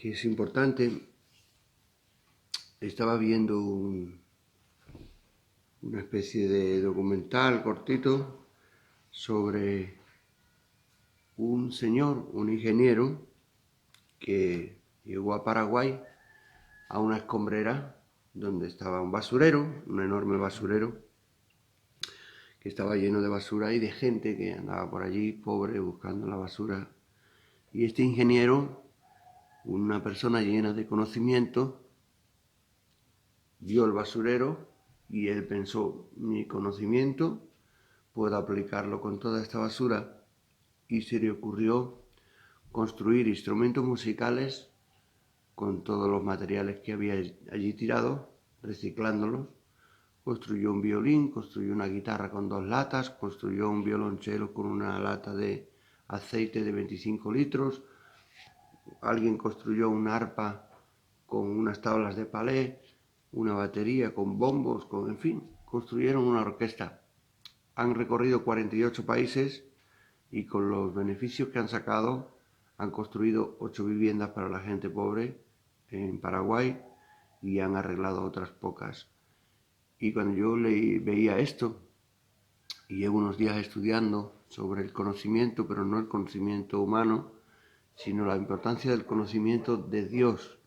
que es importante. Estaba viendo una especie de documental cortito sobre un señor, un ingeniero, que llegó a Paraguay a una escombrera donde estaba un basurero, un enorme basurero, que estaba lleno de basura y de gente que andaba por allí, pobre, buscando la basura. Y este ingeniero, una persona llena de conocimiento, vio el basurero y él pensó, mi conocimiento puedo aplicarlo con toda esta basura, y se le ocurrió construir instrumentos musicales con todos los materiales que había allí tirados, reciclándolos. Construyó un violín, construyó una guitarra con 2 latas, construyó un violonchelo con una lata de aceite de 25 litros, alguien construyó una arpa con unas tablas de palé, una batería con bombos, en fin, construyeron una orquesta. Han recorrido 48 países y con los beneficios que han sacado han construido 8 viviendas para la gente pobre en Paraguay y han arreglado otras pocas. Y cuando yo veía esto, y llevo unos días estudiando sobre el conocimiento, pero no el conocimiento humano, sino la importancia del conocimiento de Dios,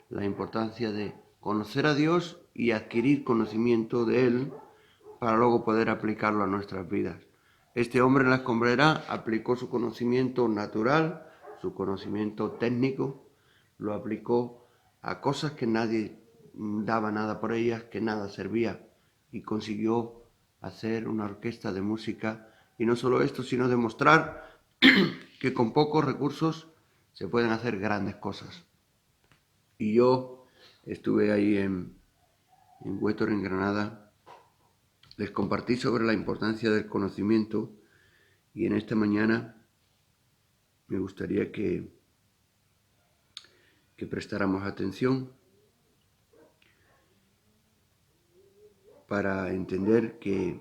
la importancia de conocer a Dios y adquirir conocimiento de Él para luego poder aplicarlo a nuestras vidas. Este hombre en la escombrera aplicó su conocimiento natural, su conocimiento técnico, lo aplicó a cosas que nadie daba nada por ellas, que nada servía, y consiguió hacer una orquesta de música. Y no solo esto, sino demostrar que con pocos recursos se pueden hacer grandes cosas. Y yo estuve ahí en Huétor, en Granada. Les compartí sobre la importancia del conocimiento y en esta mañana me gustaría que prestáramos atención para entender que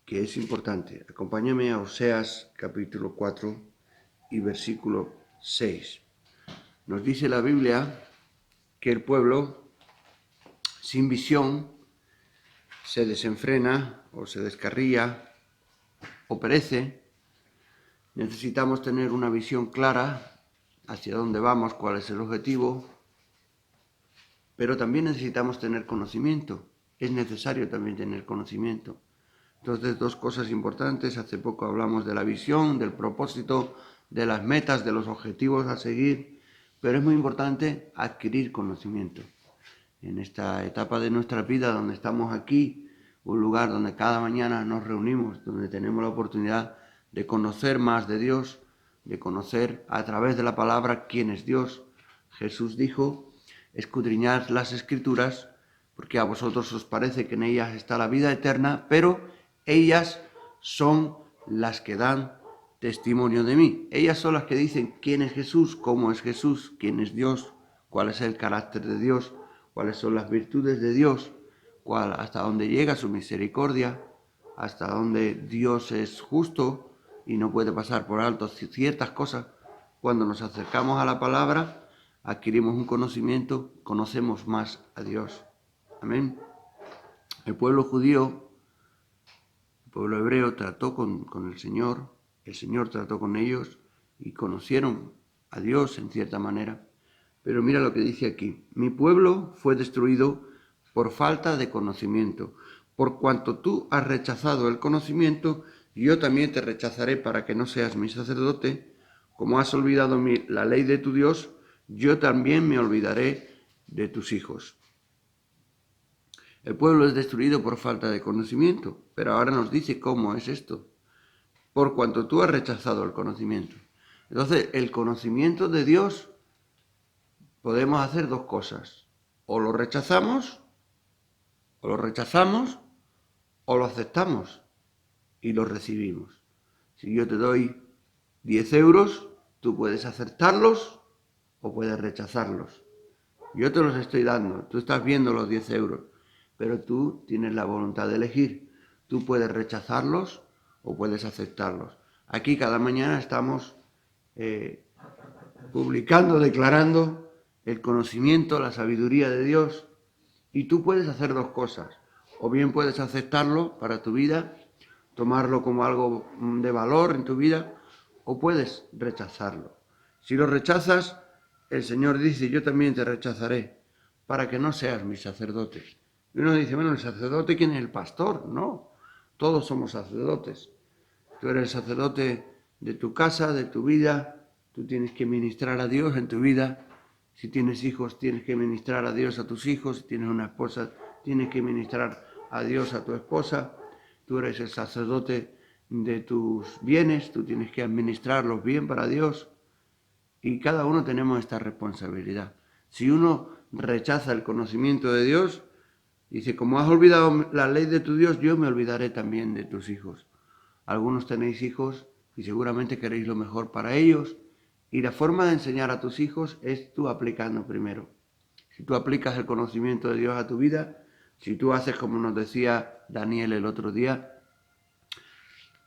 es importante. Acompáñame a Oseas capítulo 4 y versículo 6. Nos dice la Biblia que el pueblo sin visión se desenfrena o se descarría o perece. Necesitamos tener una visión clara hacia dónde vamos, cuál es el objetivo, pero también necesitamos tener conocimiento. Es necesario también tener conocimiento. Entonces, 2 cosas importantes. Hace poco hablamos de la visión, del propósito, de las metas, de los objetivos a seguir, pero es muy importante adquirir conocimiento. En esta etapa de nuestra vida donde estamos aquí, un lugar donde cada mañana nos reunimos, donde tenemos la oportunidad de conocer más de Dios, de conocer a través de la palabra quién es Dios. Jesús dijo, escudriñad las Escrituras, porque a vosotros os parece que en ellas está la vida eterna, pero ellas son las que dan testimonio de mí. Ellas son las que dicen quién es Jesús, cómo es Jesús, quién es Dios, cuál es el carácter de Dios, cuáles son las virtudes de Dios, hasta dónde llega su misericordia, hasta dónde Dios es justo y no puede pasar por alto ciertas cosas. Cuando nos acercamos a la palabra, adquirimos un conocimiento, conocemos más a Dios. Amén. El pueblo judío, el pueblo hebreo trató con el Señor trató con ellos y conocieron a Dios en cierta manera. Pero mira lo que dice aquí. Mi pueblo fue destruido por falta de conocimiento. Por cuanto tú has rechazado el conocimiento, yo también te rechazaré para que no seas mi sacerdote. Como has olvidado la ley de tu Dios, yo también me olvidaré de tus hijos. El pueblo es destruido por falta de conocimiento, pero ahora nos dice cómo es esto. Por cuanto tú has rechazado el conocimiento. Entonces, el conocimiento de Dios podemos hacer 2 cosas. O lo rechazamos, o lo aceptamos y lo recibimos. Si yo te doy 10 euros, tú puedes aceptarlos o puedes rechazarlos. Yo te los estoy dando, tú estás viendo los 10 euros, pero tú tienes la voluntad de elegir. Tú puedes rechazarlos o puedes aceptarlos. Aquí cada mañana estamos publicando, declarando el conocimiento, la sabiduría de Dios, y tú puedes hacer dos cosas. O bien puedes aceptarlo para tu vida, tomarlo como algo de valor en tu vida, o puedes rechazarlo. Si lo rechazas, el Señor dice, yo también te rechazaré, para que no seas mi sacerdote. Y uno dice, bueno, ¿el sacerdote quién es? El pastor. No, todos somos sacerdotes. Tú eres el sacerdote de tu casa, de tu vida. Tú tienes que ministrar a Dios en tu vida. Si tienes hijos, tienes que ministrar a Dios a tus hijos. Si tienes una esposa, tienes que ministrar a Dios a tu esposa. Tú eres el sacerdote de tus bienes. Tú tienes que administrarlos bien para Dios. Y cada uno tenemos esta responsabilidad. Si uno rechaza el conocimiento de Dios, dice, como has olvidado la ley de tu Dios, yo me olvidaré también de tus hijos. Algunos tenéis hijos y seguramente queréis lo mejor para ellos. Y la forma de enseñar a tus hijos es tú aplicando primero. Si tú aplicas el conocimiento de Dios a tu vida, si tú haces como nos decía Daniel el otro día,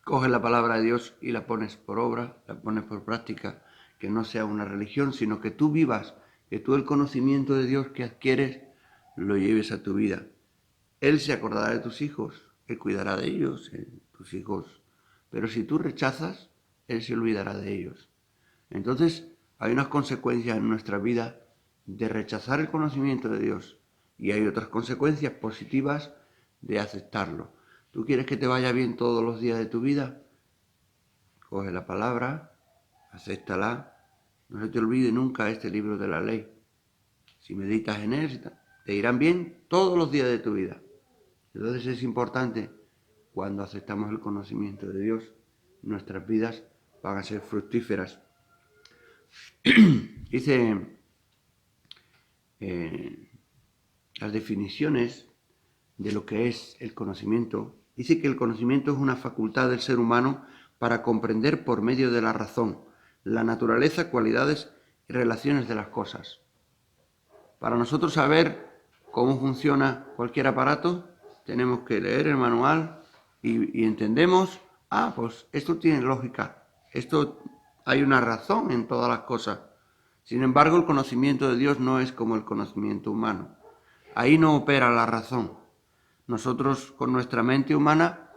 coges la palabra de Dios y la pones por obra, la pones por práctica, que no sea una religión, sino que tú vivas, que tú el conocimiento de Dios que adquieres lo lleves a tu vida. Él se acordará de tus hijos, Él cuidará de ellos, tus hijos. Pero si tú rechazas, Él se olvidará de ellos. Entonces, hay unas consecuencias en nuestra vida de rechazar el conocimiento de Dios y hay otras consecuencias positivas de aceptarlo. ¿Tú quieres que te vaya bien todos los días de tu vida? Coge la palabra, acéptala. No se te olvide nunca este libro de la ley. Si meditas en él, te irán bien todos los días de tu vida. Entonces es importante, cuando aceptamos el conocimiento de Dios, nuestras vidas van a ser fructíferas. Dice las definiciones de lo que es el conocimiento. Dice que el conocimiento es una facultad del ser humano para comprender por medio de la razón la naturaleza, cualidades y relaciones de las cosas. Para nosotros saber cómo funciona cualquier aparato, tenemos que leer el manual y entendemos, pues esto tiene lógica, esto hay una razón en todas las cosas. Sin embargo, el conocimiento de Dios no es como el conocimiento humano. Ahí no opera la razón. Nosotros, con nuestra mente humana,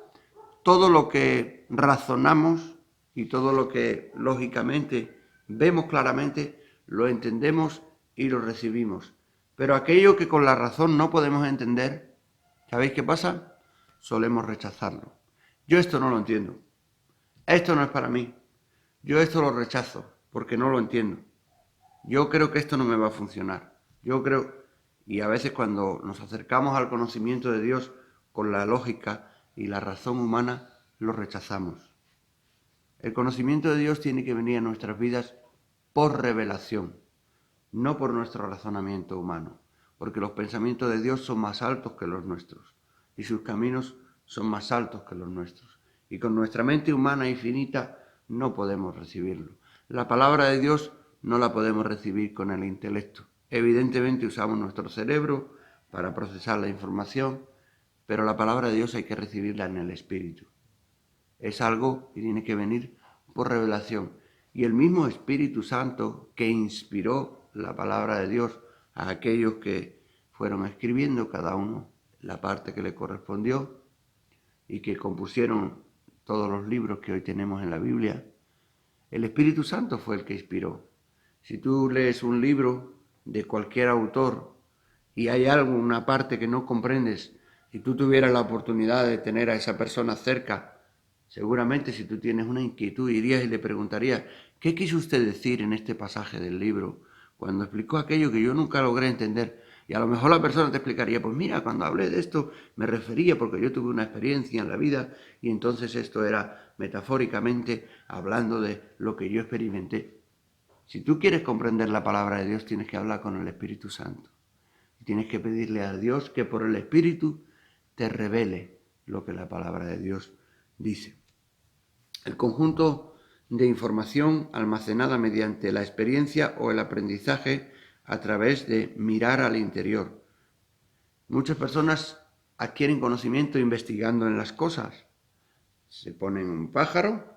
todo lo que razonamos y todo lo que lógicamente vemos claramente, lo entendemos y lo recibimos. Pero aquello que con la razón no podemos entender, ¿sabéis qué pasa? Solemos rechazarlo. Yo esto no lo entiendo. Esto no es para mí. Yo esto lo rechazo porque no lo entiendo. Yo creo que esto no me va a funcionar. Yo creo, y a veces cuando nos acercamos al conocimiento de Dios con la lógica y la razón humana, lo rechazamos. El conocimiento de Dios tiene que venir a nuestras vidas por revelación, no por nuestro razonamiento humano, porque los pensamientos de Dios son más altos que los nuestros y sus caminos son más altos que los nuestros. Y con nuestra mente humana y finita no podemos recibirlo. La palabra de Dios no la podemos recibir con el intelecto. Evidentemente usamos nuestro cerebro para procesar la información, pero la palabra de Dios hay que recibirla en el Espíritu. Es algo que tiene que venir por revelación. Y el mismo Espíritu Santo que inspiró la palabra de Dios a aquellos que fueron escribiendo cada uno la parte que le correspondió y que compusieron todos los libros que hoy tenemos en la Biblia, el Espíritu Santo fue el que inspiró. Si tú lees un libro de cualquier autor y hay alguna parte que no comprendes, si tú tuvieras la oportunidad de tener a esa persona cerca, seguramente si tú tienes una inquietud irías y le preguntarías, ¿qué quiso usted decir en este pasaje del libro cuando explicó aquello que yo nunca logré entender? Y a lo mejor la persona te explicaría, pues mira, cuando hablé de esto me refería porque yo tuve una experiencia en la vida y entonces esto era metafóricamente hablando de lo que yo experimenté. Si tú quieres comprender la palabra de Dios, tienes que hablar con el Espíritu Santo. Y tienes que pedirle a Dios que por el Espíritu te revele lo que la palabra de Dios dice. El conjunto de información almacenada mediante la experiencia o el aprendizaje a través de mirar al interior. Muchas personas adquieren conocimiento investigando en las cosas. Se ponen un pájaro.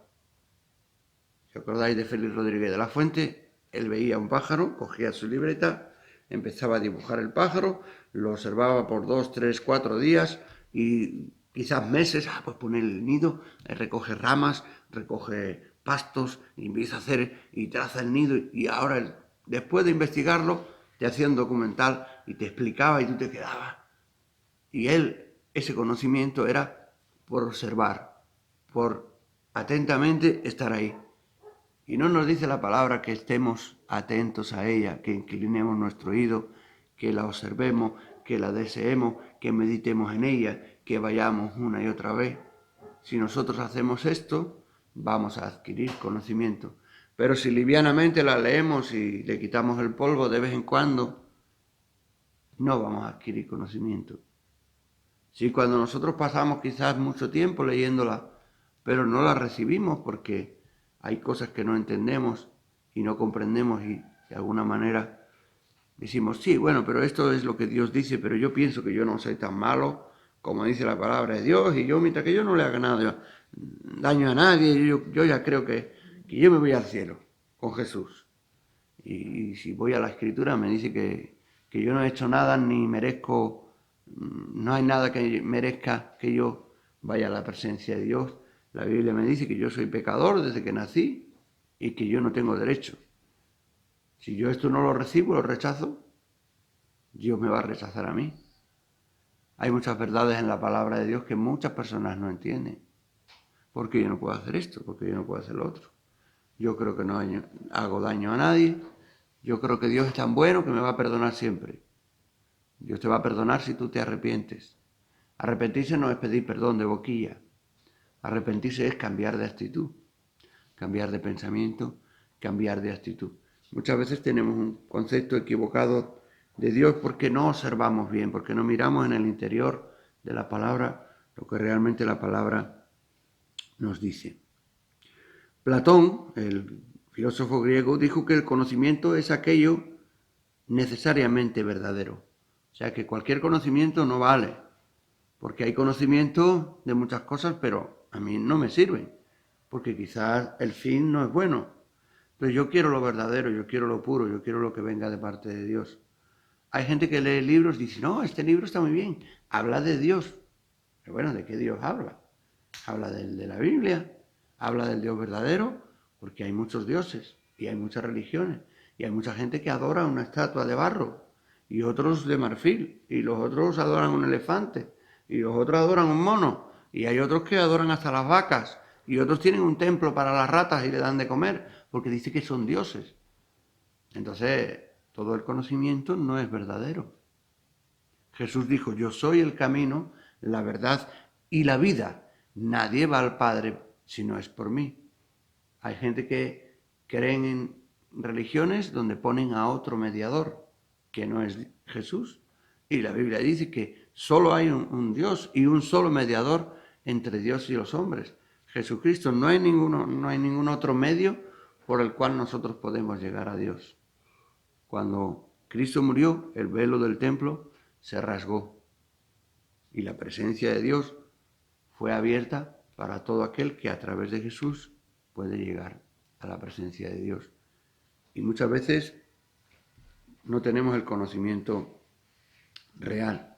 ¿Os acordáis de Félix Rodríguez de la Fuente? Él veía un pájaro, cogía su libreta empezaba a dibujar el pájaro, lo observaba por 2, 3, 4 días y quizás meses, pues pone el nido, recoge ramas, recoge pastos, y empieza a hacer y traza el nido y ahora después de investigarlo te hacía un documental y te explicaba y tú te quedabas. Y ese conocimiento era por observar, por atentamente estar ahí. Y no nos dice la palabra que estemos atentos a ella, que inclinemos nuestro oído, que la observemos, que la deseemos, que meditemos en ella, que vayamos una y otra vez. Si nosotros hacemos esto, vamos a adquirir conocimiento. Pero si livianamente la leemos y le quitamos el polvo de vez en cuando, no vamos a adquirir conocimiento. Si cuando nosotros pasamos quizás mucho tiempo leyéndola, pero no la recibimos porque hay cosas que no entendemos y no comprendemos y de alguna manera decimos, sí, bueno, pero esto es lo que Dios dice, pero yo pienso que yo no soy tan malo como dice la palabra de Dios y yo mientras que yo no le haga nada daño a nadie, yo ya creo que yo me voy al cielo con Jesús. Y si voy a la Escritura me dice que yo no he hecho nada ni merezco, no hay nada que merezca que yo vaya a la presencia de Dios. La Biblia me dice que yo soy pecador desde que nací y que yo no tengo derecho. Si yo esto no lo recibo, lo rechazo, Dios me va a rechazar a mí. Hay muchas verdades en la palabra de Dios que muchas personas no entienden. ¿Por qué yo no puedo hacer esto? ¿Por qué yo no puedo hacer lo otro? Yo creo que no hago daño a nadie. Yo creo que Dios es tan bueno que me va a perdonar siempre. Dios te va a perdonar si tú te arrepientes. Arrepentirse no es pedir perdón de boquilla. Arrepentirse es cambiar de actitud, cambiar de pensamiento, cambiar de actitud. Muchas veces tenemos un concepto equivocado de Dios porque no observamos bien, porque no miramos en el interior de la palabra lo que realmente la palabra nos dice. Platón, el filósofo griego, dijo que el conocimiento es aquello necesariamente verdadero. O sea que cualquier conocimiento no vale, porque hay conocimiento de muchas cosas, pero a mí no me sirven, porque quizás el fin no es bueno. Entonces yo quiero lo verdadero, yo quiero lo puro, yo quiero lo que venga de parte de Dios. Hay gente que lee libros y dice, no, este libro está muy bien, habla de Dios. Pero bueno, ¿de qué Dios habla? Habla de la Biblia, habla del Dios verdadero, porque hay muchos dioses y hay muchas religiones y hay mucha gente que adora una estatua de barro y otros de marfil y los otros adoran un elefante y los otros adoran un mono y hay otros que adoran hasta las vacas y otros tienen un templo para las ratas y le dan de comer porque dice que son dioses. Entonces, todo el conocimiento no es verdadero. Jesús dijo, yo soy el camino, la verdad y la vida. Nadie va al Padre si no es por mí. Hay gente que creen en religiones donde ponen a otro mediador, que no es Jesús. Y la Biblia dice que solo hay un Dios y un solo mediador entre Dios y los hombres. Jesucristo, no hay ningún otro medio por el cual nosotros podemos llegar a Dios. Cuando Cristo murió, el velo del templo se rasgó y la presencia de Dios fue abierta para todo aquel que a través de Jesús puede llegar a la presencia de Dios. Y muchas veces no tenemos el conocimiento real.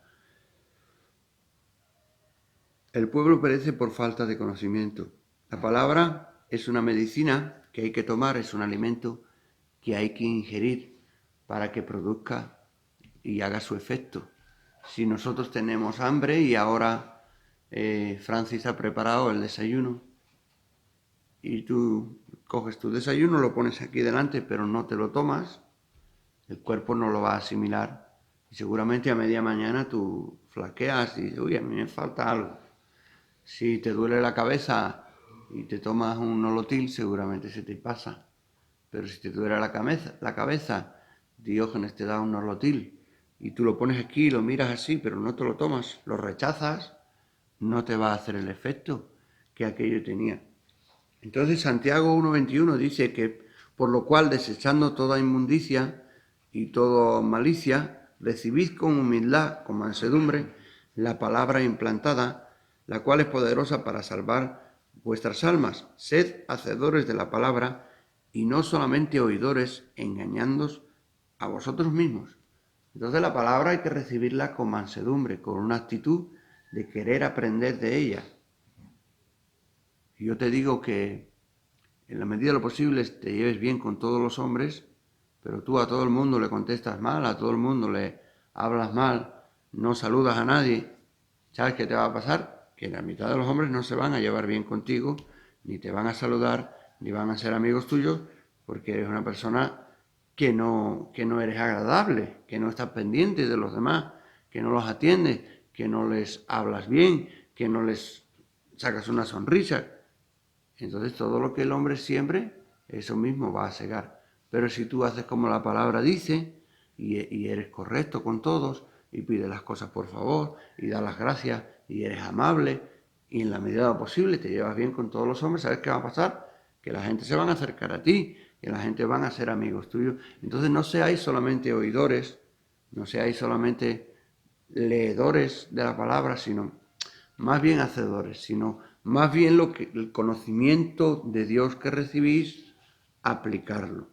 El pueblo perece por falta de conocimiento. La palabra es una medicina que hay que tomar, es un alimento que hay que ingerir para que produzca y haga su efecto. Si nosotros tenemos hambre y ahora Francis ha preparado el desayuno y tú coges tu desayuno, lo pones aquí delante pero no te lo tomas, el cuerpo no lo va a asimilar y seguramente a media mañana tú flaqueas y dices, uy, a mí me falta algo. Si te duele la cabeza y te tomas un nolotil, seguramente se te pasa. Pero si te duele la cabeza, Diógenes te da un nolotil y tú lo pones aquí y lo miras así, pero no te lo tomas, lo rechazas, no te va a hacer el efecto que aquello tenía. Entonces Santiago 1:21 dice que por lo cual desechando toda inmundicia y toda malicia, recibid con humildad, con mansedumbre, la palabra implantada, la cual es poderosa para salvar vuestras almas. Sed hacedores de la palabra y no solamente oidores, engañándoos a vosotros mismos. Entonces la palabra hay que recibirla con mansedumbre, con una actitud de querer aprender de ella. Y yo te digo que en la medida de lo posible te lleves bien con todos los hombres, pero tú a todo el mundo le contestas mal, a todo el mundo le hablas mal, no saludas a nadie. ¿Sabes qué te va a pasar? Que la mitad de los hombres no se van a llevar bien contigo, ni te van a saludar, ni van a ser amigos tuyos, porque eres una persona que no eres agradable, que no estás pendiente de los demás, que no los atiendes, que no les hablas bien, que no les sacas una sonrisa. Entonces todo lo que el hombre siembre, eso mismo va a segar. Pero si tú haces como la palabra dice, y eres correcto con todos, y pides las cosas por favor, y das las gracias, y eres amable, y en la medida de lo posible te llevas bien con todos los hombres, ¿sabes qué va a pasar? Que la gente se van a acercar a ti, que la gente van a ser amigos tuyos. Entonces no seáis solamente oidores, no seáis solamente leedores de la palabra, sino más bien hacedores, sino más bien el conocimiento de Dios que recibís, aplicarlo.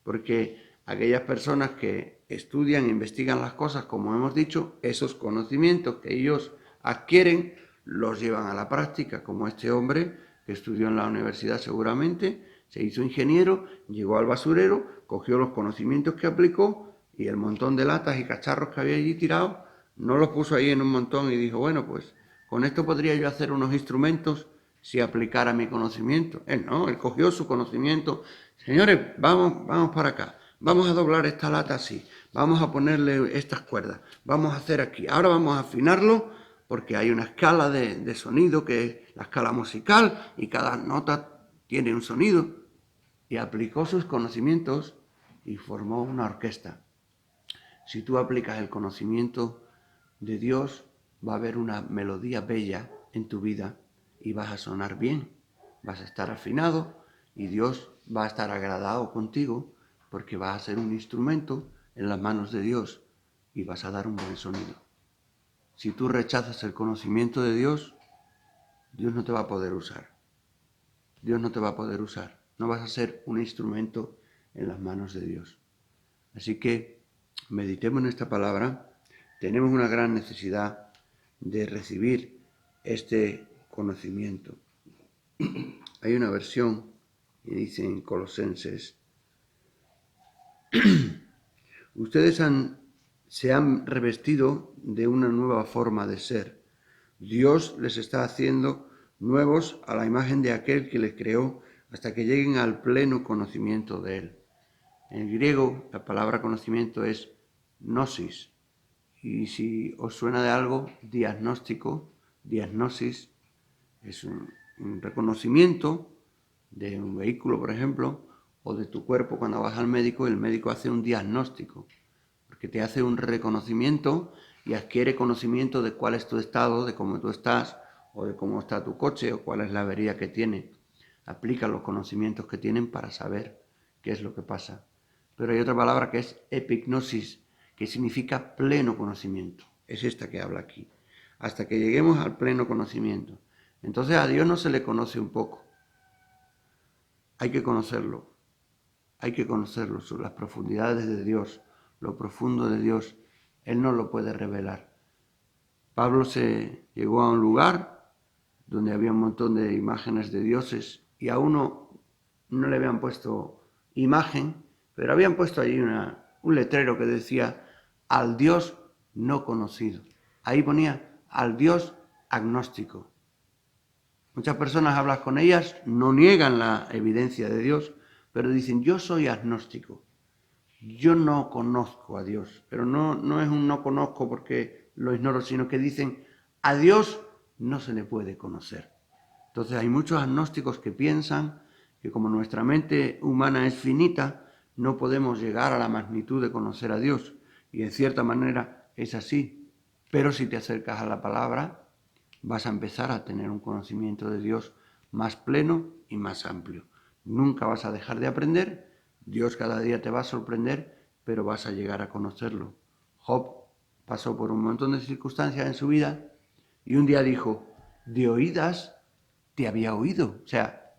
Porque aquellas personas que estudian e investigan las cosas, como hemos dicho, esos conocimientos que ellos adquieren, los llevan a la práctica, como este hombre que estudió en la universidad seguramente, se hizo ingeniero, llegó al basurero, cogió los conocimientos que aplicó y el montón de latas y cacharros que había allí tirados, no los puso ahí en un montón y dijo, bueno, pues con esto podría yo hacer unos instrumentos si aplicara mi conocimiento. Él no, él cogió su conocimiento. Señores, vamos para acá. Vamos a doblar esta lata así. Vamos a ponerle estas cuerdas. Vamos a hacer aquí. Ahora vamos a afinarlo porque hay una escala de sonido que es la escala musical y cada nota tiene un sonido. Y aplicó sus conocimientos y formó una orquesta. Si tú aplicas el conocimiento de Dios, va a haber una melodía bella en tu vida y vas a sonar bien, vas a estar afinado y Dios va a estar agradado contigo porque vas a ser un instrumento en las manos de Dios y vas a dar un buen sonido. Si tú rechazas el conocimiento de Dios, Dios no te va a poder usar. Dios no te va a poder usar. No vas a ser un instrumento en las manos de Dios. Así que meditemos en esta palabra. Tenemos una gran necesidad de recibir este conocimiento. Hay una versión que dice en Colosenses, ustedes se han revestido de una nueva forma de ser. Dios les está haciendo nuevos a la imagen de aquel que les creó hasta que lleguen al pleno conocimiento de Él. En griego la palabra conocimiento es gnosis. Y si os suena de algo, diagnóstico, diagnosis, es un reconocimiento de un vehículo, por ejemplo, o de tu cuerpo cuando vas al médico, el médico hace un diagnóstico, porque te hace un reconocimiento y adquiere conocimiento de cuál es tu estado, de cómo tú estás, o de cómo está tu coche, o cuál es la avería que tiene. Aplica los conocimientos que tienen para saber qué es lo que pasa. Pero hay otra palabra que es epignosis, que significa pleno conocimiento. Es esta que habla aquí. Hasta que lleguemos al pleno conocimiento. Entonces a Dios no se le conoce un poco. Hay que conocerlo. Hay que conocerlo. Las profundidades de Dios, lo profundo de Dios. Él no lo puede revelar. Pablo se llegó a un lugar donde había un montón de imágenes de dioses y a uno no le habían puesto imagen, pero habían puesto allí un letrero que decía al Dios no conocido. Ahí ponía al Dios agnóstico. Muchas personas hablas con ellas, no niegan la evidencia de Dios, pero dicen yo soy agnóstico. Yo no conozco a Dios, pero no es un no conozco porque lo ignoro, sino que dicen a Dios no se le puede conocer. Entonces hay muchos agnósticos que piensan que como nuestra mente humana es finita, no podemos llegar a la magnitud de conocer a Dios. Y en cierta manera es así. Pero si te acercas a la palabra, vas a empezar a tener un conocimiento de Dios más pleno y más amplio. Nunca vas a dejar de aprender. Dios cada día te va a sorprender, pero vas a llegar a conocerlo. Job pasó por un montón de circunstancias en su vida y un día dijo, de oídas te había oído. O sea,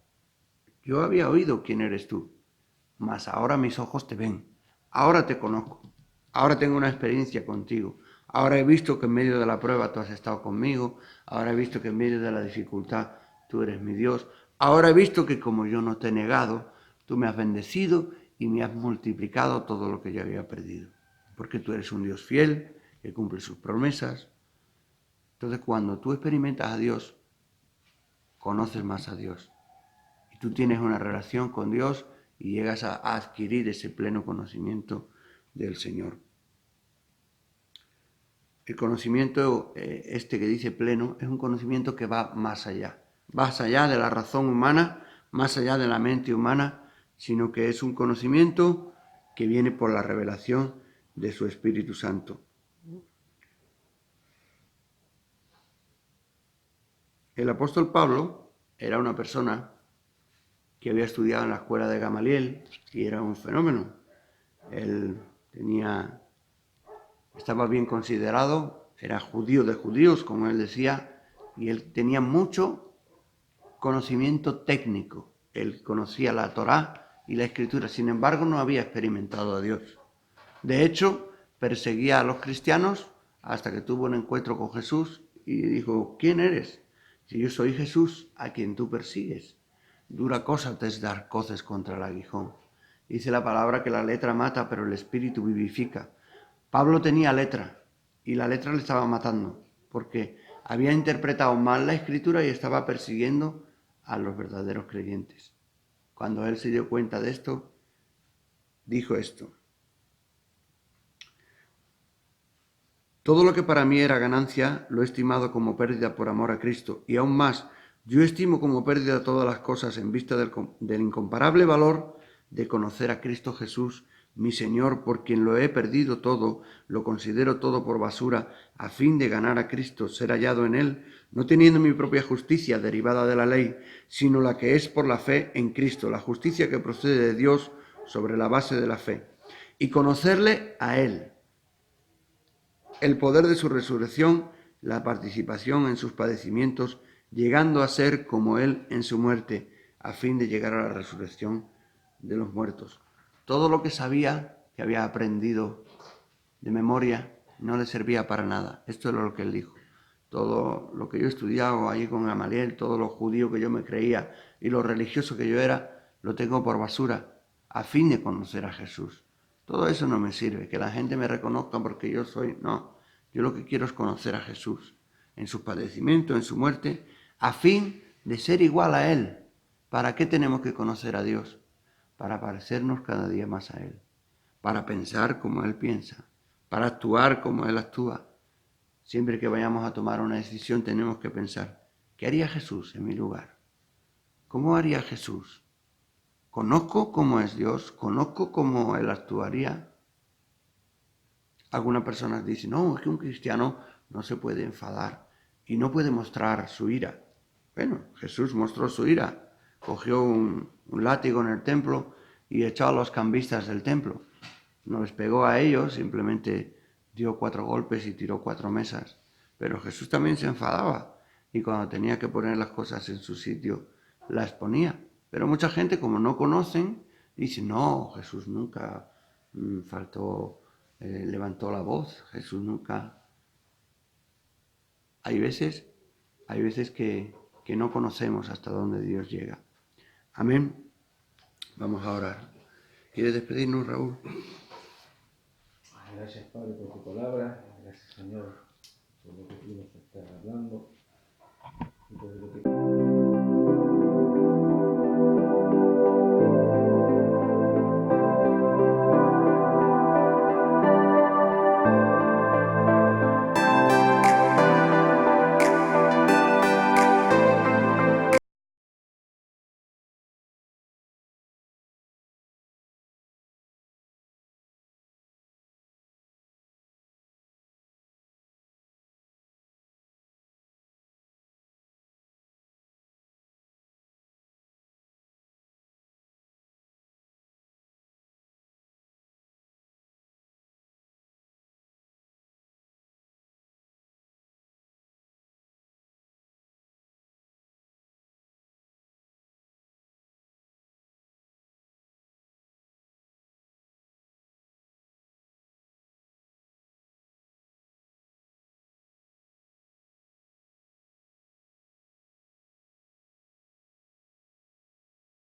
yo había oído quién eres tú, mas ahora mis ojos te ven. Ahora te conozco. Ahora tengo una experiencia contigo. Ahora he visto que en medio de la prueba tú has estado conmigo. Ahora he visto que en medio de la dificultad tú eres mi Dios. Ahora he visto que como yo no te he negado, tú me has bendecido y me has multiplicado todo lo que yo había perdido. Porque tú eres un Dios fiel, que cumple sus promesas. Entonces, cuando tú experimentas a Dios, conoces más a Dios. Y tú tienes una relación con Dios y llegas a adquirir ese pleno conocimiento del Señor. El conocimiento, que dice pleno, es un conocimiento que va más allá de la razón humana, más allá de la mente humana, sino que es un conocimiento que viene por la revelación de su Espíritu Santo. El apóstol Pablo era una persona que había estudiado en la escuela de Gamaliel y era un fenómeno. Él estaba bien considerado, era judío de judíos, como él decía, y él tenía mucho conocimiento técnico. Él conocía la Torá y la Escritura, sin embargo no había experimentado a Dios. De hecho, perseguía a los cristianos hasta que tuvo un encuentro con Jesús y dijo: ¿quién eres? Si yo soy Jesús, a quien tú persigues. Dura cosa te es dar coces contra el aguijón. Dice la palabra que la letra mata, pero el espíritu vivifica. Pablo tenía letra y la letra le estaba matando porque había interpretado mal la Escritura y estaba persiguiendo a los verdaderos creyentes. Cuando él se dio cuenta de esto, dijo esto: todo lo que para mí era ganancia lo he estimado como pérdida por amor a Cristo, y aún más, yo estimo como pérdida todas las cosas en vista del incomparable valor de conocer a Cristo Jesús, mi Señor, por quien lo he perdido todo, lo considero todo por basura, a fin de ganar a Cristo, ser hallado en Él, no teniendo mi propia justicia derivada de la ley, sino la que es por la fe en Cristo, la justicia que procede de Dios sobre la base de la fe, y conocerle a Él, el poder de su resurrección, la participación en sus padecimientos, llegando a ser como Él en su muerte, a fin de llegar a la resurrección de los muertos. Todo lo que sabía, que había aprendido de memoria, no le servía para nada. Esto es lo que él dijo. Todo lo que yo he estudiado allí con Gamaliel, todo lo judío que yo me creía y lo religioso que yo era, lo tengo por basura, a fin de conocer a Jesús. Todo eso no me sirve, que la gente me reconozca porque yo soy... No, yo lo que quiero es conocer a Jesús, en su padecimiento, en su muerte, a fin de ser igual a Él. ¿Para qué tenemos que conocer a Dios? Para parecernos cada día más a Él, para pensar como Él piensa, para actuar como Él actúa. Siempre que vayamos a tomar una decisión tenemos que pensar: ¿qué haría Jesús en mi lugar? ¿Cómo haría Jesús? ¿Conozco cómo es Dios? ¿Conozco cómo Él actuaría? Algunas personas dicen: no, es que un cristiano no se puede enfadar y no puede mostrar su ira. Bueno, Jesús mostró su ira. Cogió un látigo en el templo y echó a los cambistas del templo. No les pegó a ellos, simplemente dio 4 golpes y tiró 4 mesas. Pero Jesús también se enfadaba y cuando tenía que poner las cosas en su sitio, las ponía. Pero mucha gente, como no conocen, dice: no, Jesús nunca levantó la voz, Jesús nunca... Hay veces que no conocemos hasta dónde Dios llega. Amén. Vamos a orar. ¿Quieres despedirnos, Raúl? Gracias, Padre, por tu palabra.